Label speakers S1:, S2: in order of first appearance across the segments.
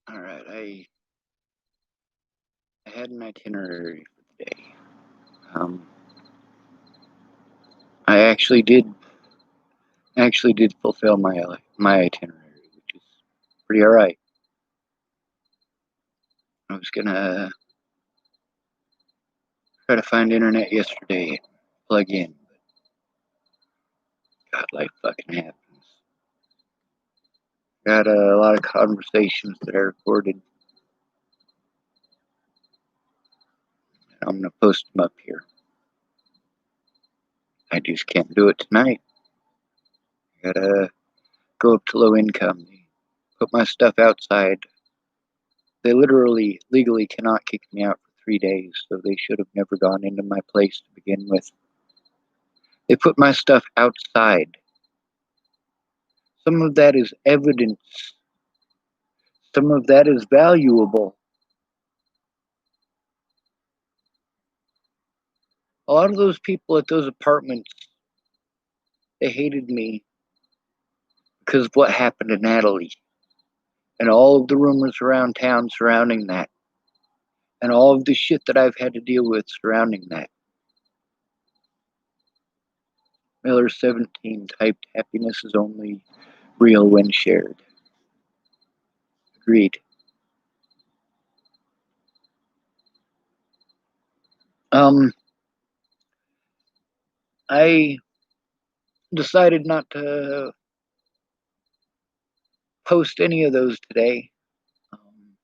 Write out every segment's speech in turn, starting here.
S1: All right, I had an itinerary for the day. Um, I actually did fulfill my itinerary, which is pretty all right. I was gonna try to find internet yesterday, plug in, but God, life fucking happens. Got a lot of conversations that I recorded. And I'm gonna post them up here. I just can't do it tonight. I gotta go up to low income, put my stuff outside. They literally, legally cannot kick me out for 3 days, so they should have never gone into my place to begin with. They put my stuff outside. Some of that is evidence. Some of that is valuable. A lot of those people at those apartments, they hated me because of what happened to Natalie and all of the rumors around town surrounding that and all of the shit that I've had to deal with surrounding that. Miller 17 typed, happiness is only real when shared. Agreed. Um, I decided not to post any of those today. Um,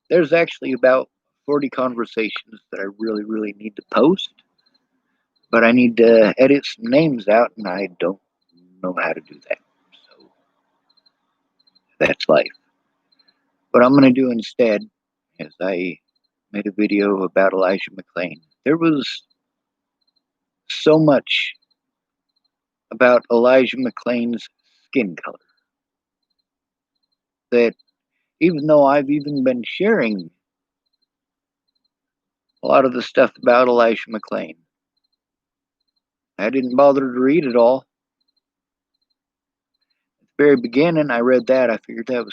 S1: there's actually about 40 conversations that I really, really need to post, but I need to edit some names out, and I don't know how to do that. So that's life. What I'm going to do instead is I made a video about Elijah McClain. There was so much about Elijah McClain's skin color that even though I've even been sharing a lot of the stuff about Elijah McClain, I didn't bother to read it all. At the very beginning, I read that. I figured that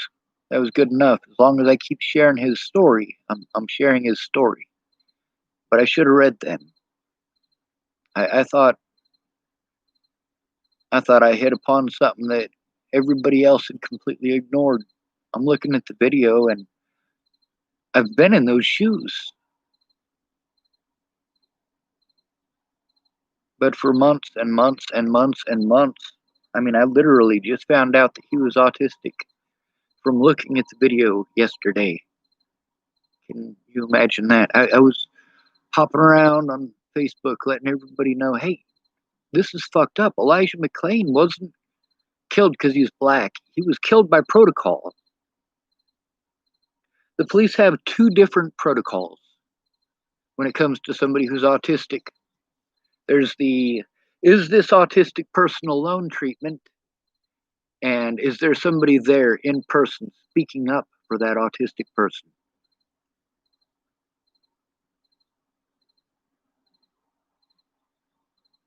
S1: was good enough. As long as I keep sharing his story, I'm sharing his story. But I should have read them. I thought I hit upon something that everybody else had completely ignored. I'm looking at the video and I've been in those shoes. But for months and months and months and months, I mean, I literally just found out that he was autistic from looking at the video yesterday. Can you imagine that? I was hopping around on Facebook letting everybody know, hey, this is fucked up. Elijah McClain wasn't killed because he's black. He was killed by protocol. The police have two different protocols when it comes to somebody who's autistic. There's the is this autistic person alone treatment, and is there somebody there in person speaking up for that autistic person?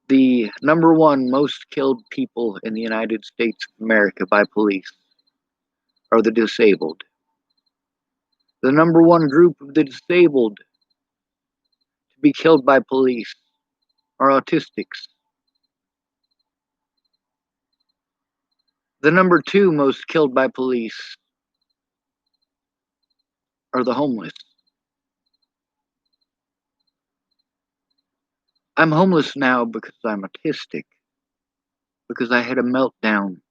S1: The number one most killed people in the United States of America by police are the disabled. The number one group of the disabled to be killed by police are autistics. The number two most killed by police are the homeless. I'm homeless now because I'm autistic, because I had a meltdown,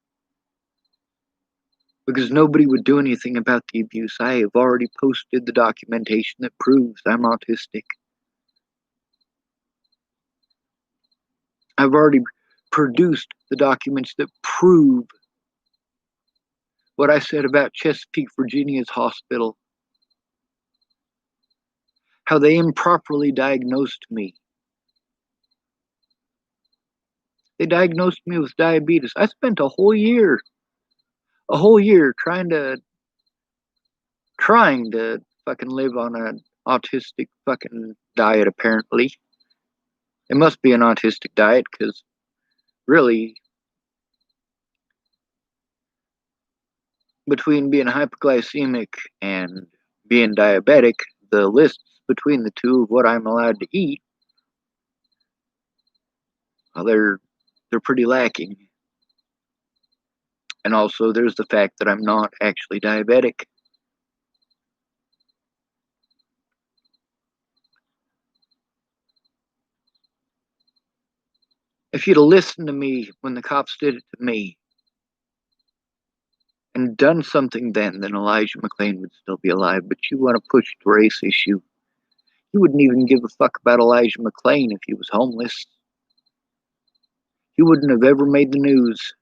S1: because nobody would do anything about the abuse. I have already posted the documentation that proves I'm autistic. I've already produced the documents that prove what I said about Chesapeake, Virginia's hospital, how they improperly diagnosed me. They diagnosed me with diabetes. I spent a whole year trying to fucking live on an autistic fucking diet, apparently. It must be an autistic diet because really, Between being hypoglycemic and being diabetic, the lists between the two of what I'm allowed to eat, well, they're pretty lacking. And also, there's the fact that I'm not actually diabetic. If you'd have listened to me when the cops did it to me and done something then Elijah McClain would still be alive. But you want to push the race issue. You wouldn't even give a fuck about Elijah McClain if he was homeless. He wouldn't have ever made the news.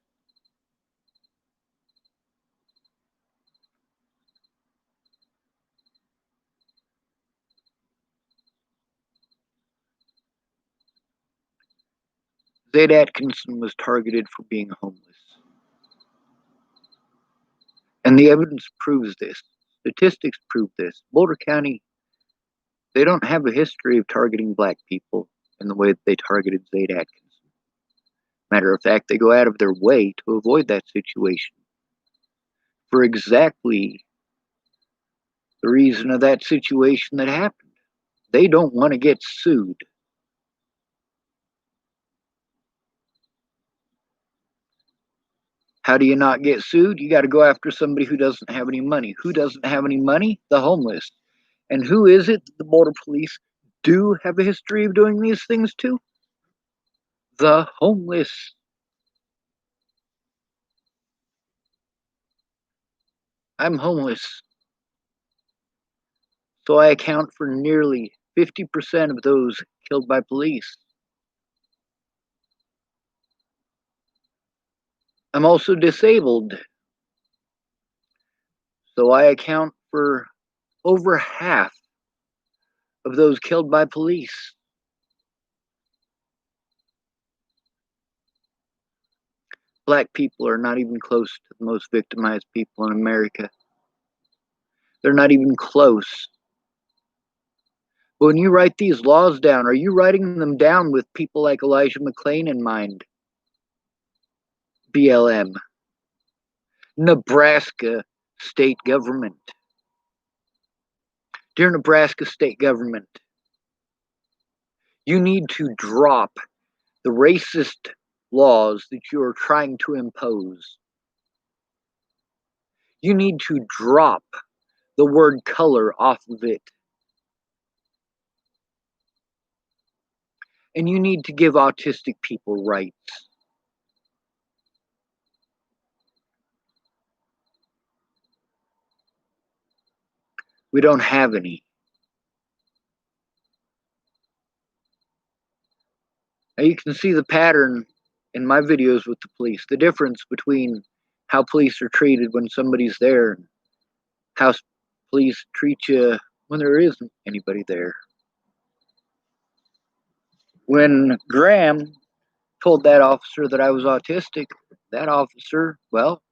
S1: Zayd Atkinson was targeted for being homeless. And the evidence proves this. Statistics prove this. Boulder County, they don't have a history of targeting black people in the way that they targeted Zayd Atkinson. Matter of fact, they go out of their way to avoid that situation for exactly the reason of that situation that happened. They don't want to get sued. How do you not get sued? You got to go after somebody who doesn't have any money. Who doesn't have any money? The homeless. And who is it the border police do have a history of doing these things to? The homeless. I'm homeless, so I account for nearly 50% of those killed by police. I'm also disabled, so I account for over half of those killed by police. Black people are not even close to the most victimized people in America. They're not even close. But when you write these laws down, are you writing them down with people like Elijah McClain in mind? BLM, Nebraska state government. Dear Nebraska state government, you need to drop the racist laws that you are trying to impose. You need to drop the word color off of it. And you need to give autistic people rights. We don't have any. Now you can see the pattern in my videos with the police, the difference between how police are treated when somebody's there and how police treat you when there isn't anybody there. When Graham told that officer that I was autistic, that officer, well,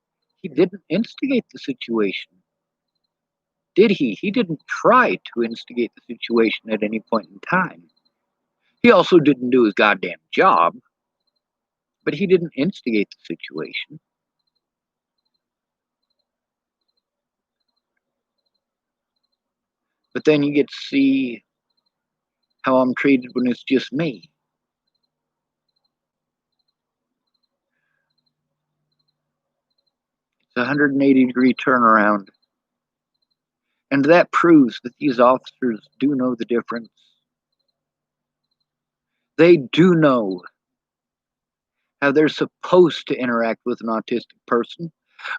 S1: he didn't instigate the situation. Did he? He didn't try to instigate the situation at any point in time. He also didn't do his goddamn job, but he didn't instigate the situation. But then you get to see how I'm treated when it's just me. It's a 180-degree turnaround. And that proves that these officers do know the difference. They do know how they're supposed to interact with an autistic person.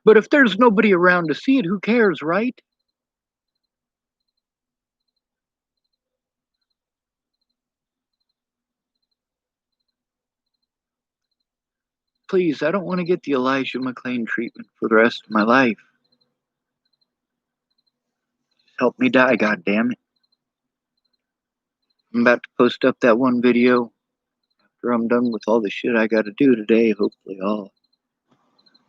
S1: But if there's nobody around to see it, who cares, right? Please, I don't want to get the Elijah McClain treatment for the rest of my life. Help me die, goddammit. I'm about to post up that one video after I'm done with all the shit I gotta do today. Hopefully I'll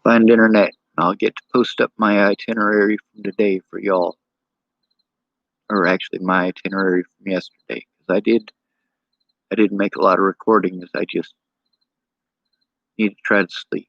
S1: find internet and I'll get to post up my itinerary from today for y'all. Or actually my itinerary from yesterday. Because I did make a lot of recordings. I just need to try to sleep.